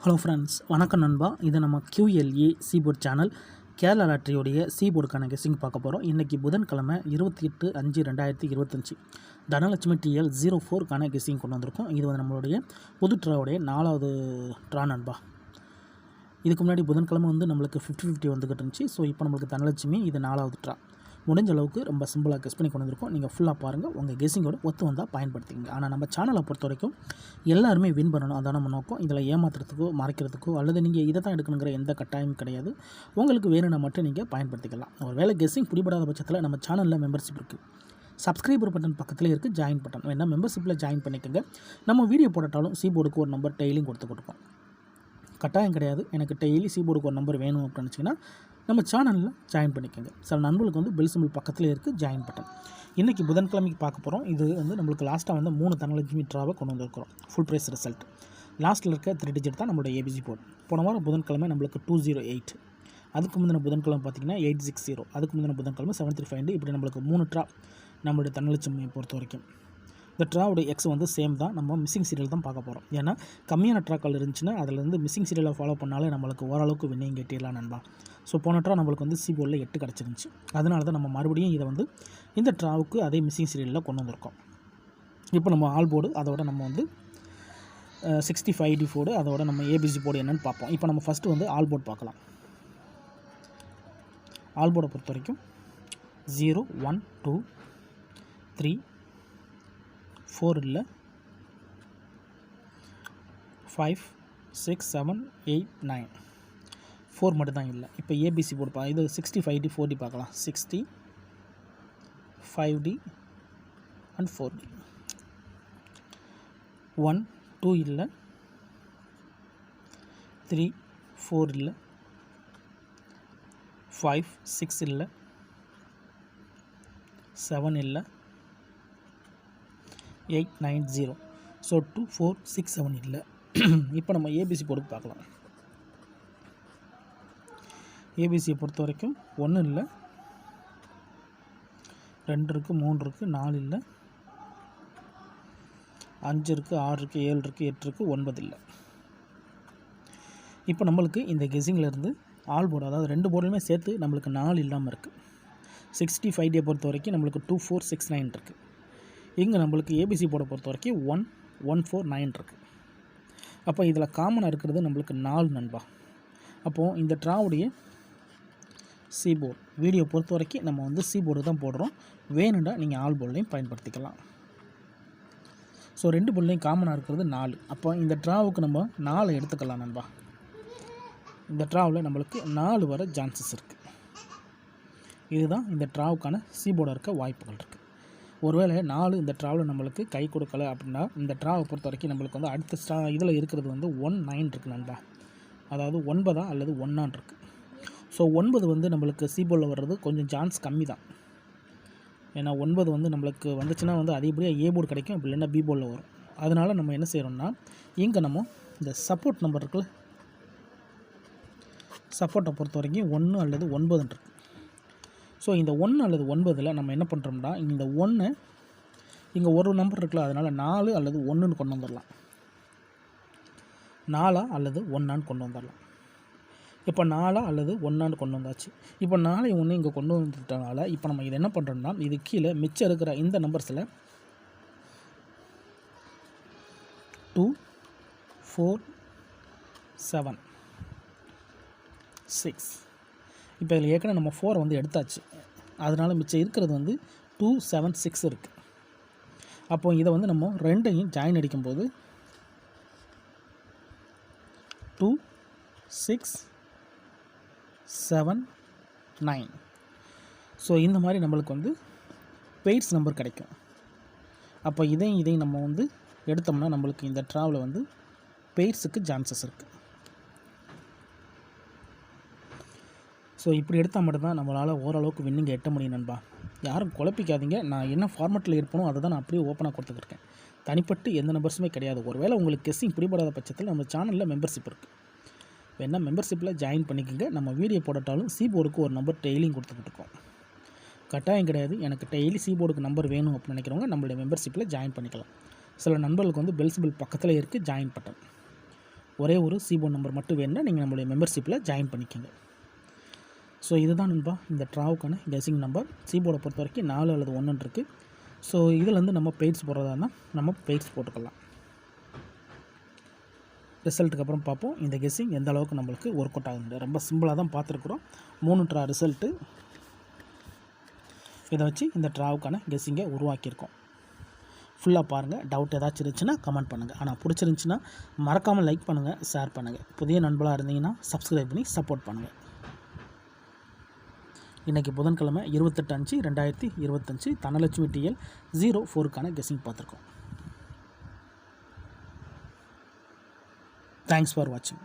Hello friends, வணக்கம் நண்பா. இது நம்ம QLA சீபோர்ட் சேனல் கேரளா லாட்டரியோடைய சீபோர்டுக்கான கெஸ்ஸிங் பார்க்க போகிறோம். இன்றைக்கி புதன்கிழமை 28/5/2025 தனலட்சுமி TL 04க்கான கெஸ்ஸிங் கொண்டு வந்திருக்கோம். இது வந்து நம்மளுடைய புது ட்ராவுடைய 4வது ட்ரா நண்பா. இதுக்கு முன்னாடி புதன்கிழமை வந்து நம்மளுக்கு 50-50 வந்துக்கிட்டு இருந்துச்சு. ஸோ இப்போ நம்மளுக்கு தனலட்சுமி இது 4வது ட்ரா. முடிஞ்ச அளவுக்கு ரொம்ப சிம்பிளாக கெஸ் பண்ணி கொண்டு வந்திருக்கோம். நீங்கள் ஃபுல்லாக பாருங்கள், உங்கள் கெஸ்ஸிங்கோட ஒத்து வந்தால் பயன்படுத்திங்க. ஆனால் நம்ம சேனலை பொறுத்த வரைக்கும் எல்லாருமே வின் பண்ணணும், அதான் நம்ம நோக்கம். இதில் ஏமாத்துறதுக்கோ மறைக்கிறதுக்கோ அல்லது நீங்கள் இதை தான் எடுக்கணுங்கிற எந்த கட்டாயமும் கிடையாது. உங்களுக்கு வேணும்னா மட்டும் நீங்கள் பயன்படுத்திக்கலாம். ஒரு வேளை கெஸ்ஸிங் பிடிபடாத பட்சத்தில் நம்ம சேனலில் மெம்பர்ஷிப் இருக்குது. சப்ஸ்கிரைபர் பட்டன் பக்கத்தில் இருக்குது ஜாயின் பட்டன், வேணால் மெம்பர்ஷிப்பில் ஜாயின் பண்ணிக்கோங்க. நம்ம வீடியோ போட்டாலும் சீபோர்டுக்கு ஒரு நம்பர் டெய்லியும் கொடுத்துருக்கோம். கட்டாயம் கிடையாது. எனக்கு டெய்லி சீபோர்டுக்கு ஒரு நம்பர் வேணும் அப்படின்னு நினச்சிங்கன்னா நம்ம சேனலில் ஜாயின் பண்ணிக்கோங்க. சில நண்பர்களுக்கு வந்து பெல் சிம்பிள் பக்கத்தில் இருக்குது ஜாயின் பட்டன். இன்றைக்கி புதன்கிழமைக்கு பார்க்க போகிறோம். இது வந்து நம்மளுக்கு லாஸ்ட்டாக வந்து 3 தனலட்சுமி ட்ராவை கொண்டு வந்திருக்கிறோம். ஃபுல் ப்ரைஸ் ரிசல்ட் லாஸ்ட்டில் இருக்க 3 டிஜிட் தான் நம்மளோட ஏபிசி போர்டு. போன வாரம் புதன்கிழமை நம்மளுக்கு 208, அதுக்கு முந்தின புதன்கிழமை பார்த்திங்கன்னா 860, அதுக்கு முந்தின புதன்கிழமை 735. இப்படி நம்மளுக்கு 3 ட்ரா நம்மளுடைய தனலட்சுமியை பொறுத்த வரைக்கும். இந்த ட்ராவுடைய எக்ஸ் வந்து சேம் தான். நம்ம மிஸ்ஸிங் சீரியல் தான் பார்க்க போகிறோம். ஏன்னா கம்மியான ட்ராக்கள் இருந்துச்சுன்னா அதிலேருந்து மிஸ்ஸிங் சீரியலை ஃபாலோ பண்ணாலே நம்மளுக்கு ஓரளவுக்கு வின்னிங் கட்டிடலாம் நண்பா. ஸோ போன ட்ரா நம்மளுக்கு வந்து சீபோர்டில் 8 கிடச்சிருந்துச்சு. அதனால தான் நம்ம மறுபடியும் இதை வந்து இந்த ட்ராவுக்கு அதே மிஸ்ஸிங் சீரியலில் கொண்டு வந்திருக்கோம். இப்போ நம்ம ஆல் போர்டு, அதோட நம்ம வந்து 65D போர்டு, அதோட நம்ம ஏபிசி போர்டு என்னென்னு பார்ப்போம். இப்போ நம்ம ஃபஸ்ட்டு வந்து ஆல் போர்டு பார்க்கலாம். ஆல் போர்டை பொறுத்த வரைக்கும் 0 1 2 3 4 இல்லை, 5 6 7 8 9 4 மட்டும் தான் இல்லை. இப்போ ஏபிசி போர்டு இது 65D 4D பார்க்கலாம். 60 5D அண்ட் 4D. 1 2 இல்லை, 3 4 இல்லை, 5 6 இல்லை, 7 இல்லை, 8 9 0. ஸோ 2 4 6 7 இல்லை. இப்போ நம்ம ஏபிசி போர்டுக்கு பார்க்கலாம். ஏபிசியை பொறுத்த வரைக்கும் 1 இல்லை, 2 இருக்குது, 3 இருக்குது, 4 இல்லை, 5 இருக்குது, 6 இருக்குது, 7 இருக்குது, 8 இருக்குது, 9 இல்லை. இப்போ நம்மளுக்கு இந்த கெஸ்ஸிங்கிலேருந்து ஆல் போர்டு, அதாவது 2 போர்டுலையுமே சேர்த்து நம்மளுக்கு 4 இல்லாமல் இருக்குது. 65D பொறுத்த வரைக்கும் நம்மளுக்கு 2 4 6 9 இருக்குது. இங்கே நம்மளுக்கு ஏபிசி போர்டை பொறுத்த வரைக்கும் 1 1 4 9 இருக்குது. அப்போ இதில் காமனாக இருக்கிறது நம்மளுக்கு 4 நண்பா. அப்போது இந்த ட்ராவுடைய சீபோர்டு வீடியோ பொறுத்த வரைக்கும் நம்ம வந்து சீபோர்டு தான் போடுறோம். வேணுண்டா நீங்கள் ஆல் போர்ட்லையும் பயன்படுத்திக்கலாம். ஸோ 2 போர்ட்லையும் காமனாக இருக்கிறது 4. அப்போ இந்த ட்ராவுக்கு நம்ம 4 எடுத்துக்கலாம் நண்பா. இந்த ட்ராவில் நம்மளுக்கு 4 வர சான்சஸ் இருக்குது. இதுதான் இந்த ட்ராவுக்கான சீபோர்டாக இருக்க வாய்ப்புகள் இருக்குது. ஒருவேளை 4 இந்த ட்ராவில் நம்மளுக்கு கை கொடுக்கலை அப்படின்னா இந்த ட்ராவை பொறுத்த வரைக்கும் நம்மளுக்கு வந்து அடுத்த இதில் இருக்கிறது வந்து 1 9 இருக்குது நண்பா. அதாவது 9 அல்லது 1 இருக்குது. ஸோ 9 வந்து நம்மளுக்கு சீபோர்டில் வர்றது கொஞ்சம் சான்ஸ் கம்மி தான். ஏன்னா 9 வந்து நம்மளுக்கு வந்துச்சுன்னா வந்து அதிகப்படியாக ஏ போர்டு கிடைக்கும், அப்படி இல்லைன்னா பி போர்டில் வரும். அதனால் நம்ம என்ன செய்கிறோம்னா இங்கே நம்ம இந்த சப்போர்ட் நம்பர் இருக்குல்ல, சப்போர்ட்டை பொறுத்த வரைக்கும் 1 அல்லது 9 இருக்குது. ஸோ இந்த 1 அல்லது 9ல் நம்ம என்ன பண்ணுறோம்னா இந்த 1 இங்கே ஒரு நம்பர் இருக்குல்ல, அதனால் 4 அல்லது 1ன்னு கொண்டு வந்துடலாம். 4 அல்லது 1 கொண்டு வந்துடலாம். இப்போ 4 அல்லது 1 கொண்டு வந்தாச்சு. இப்போ 4 1 இங்கே கொண்டு வந்துட்டனால இப்போ நம்ம இதை என்ன பண்ணுறோம்னா இது கீழே மிச்சம் இருக்கிற இந்த நம்பர்ஸில் 2 4 7 6. இப்போ இதில் ஏற்கனவே நம்ம 4 வந்து எடுத்தாச்சு. அதனால் மிச்சம் இருக்கிறது வந்து 2 7 6 இருக்குது. அப்போது இதை வந்து நம்ம 2ஐயும் ஜாயின் அடிக்கும்போது 2 6 7 9. ஸோ இந்த மாதிரி நம்மளுக்கு வந்து பெய்ட்ஸ் நம்பர் கிடைக்கும். அப்போ இதையும் நம்ம வந்து எடுத்தோம்னா நம்மளுக்கு இந்த ட்ராவில் வந்து பெய்ட்ஸுக்கு சான்சஸ் இருக்குது. ஸோ இப்படி எடுத்தால் மட்டும்தான் நம்மளால் ஓரளவுக்கு வின்னிங் எட்ட முடியும் நண்பா. யாரும் குழப்பிக்காதீங்க. நான் என்ன ஃபார்மெட்டில் இருப்பனோ அதை தான் நான் அப்படியே ஓப்பனாக கொடுத்துருக்கேன். தனிப்பட்டு எந்த நம்பர்ஸுமே கிடையாது. ஒருவேளை உங்களுக்கு கெஸ்ஸிங் பிடிபடாத பட்சத்தில் நம்ம சேனலில் மெம்பர்ஷிப் இருக்குது, வேணால் மெம்பர்ஷிப்பில் ஜாயின் பண்ணிக்கோங்க. நம்ம வீடியோ போட்டாலும் சீபோர்டுக்கு ஒரு நம்பர் டெய்லியும் கொடுத்துக்கிட்டு இருக்கோம். கட்டாயம் கிடையாது. எனக்கு டெய்லி சீபோர்டுக்கு நம்பர் வேணும் அப்படின்னு நினைக்கிறவங்க நம்மளுடைய மெம்பர்ஷிப்பில் ஜாயின் பண்ணிக்கலாம். சில நண்பர்களுக்கு வந்து பெல் சிம்பிள் பக்கத்தில் இருக்குது ஜாயின் பட்டன். ஒரே ஒரு சிபோர்ட் நம்பர் மட்டும் வேணும்னா நீங்கள் நம்மளுடைய மெம்பர்ஷிப்பில் ஜாயின் பண்ணிக்கோங்க. ஸோ இதுதான் நண்பா இந்த ட்ராவுக்கான கெஸ்ஸிங் நம்பர். சிபோர்டை பொறுத்த வரைக்கும் 4 அல்லது 1 இருக்குது. ஸோ இதுலேருந்து நம்ம பெய்ட்ஸ் போடுறதானா நம்ம பெய்ட்ஸ் போட்டுக்கலாம். ரிசல்ட்டுக்கு அப்புறம் பார்ப்போம் இந்த கெஸ்ஸிங் எந்த அளவுக்கு நம்மளுக்கு ஒர்க் அவுட் ஆகுது. ரொம்ப சிம்பிளாக தான் பார்த்துருக்குறோம். 3 ட்ரா ரிசல்ட்டு. இதை வச்சு இந்த ட்ராவுக்கான கெஸ்ஸிங்கை உருவாக்கியிருக்கோம். ஃபுல்லாக பாருங்கள். டவுட் ஏதாச்சும் இருந்துச்சுன்னா கமெண்ட் பண்ணுங்கள். ஆனால் பிடிச்சிருந்துச்சின்னா மறக்காமல் லைக் பண்ணுங்கள், ஷேர் பண்ணுங்கள். புதிய நண்பர்களாக இருந்தீங்கன்னா சப்ஸ்கிரைப் பண்ணி சப்போர்ட் பண்ணுங்கள். இன்றைக்கி புதன்கிழமை 28/5/2025 தனலட்சுமி TL 04க்கான கெஸ்ஸிங் பார்த்துருக்கோம். தேங்க்ஸ் ஃபார் வாட்சிங்.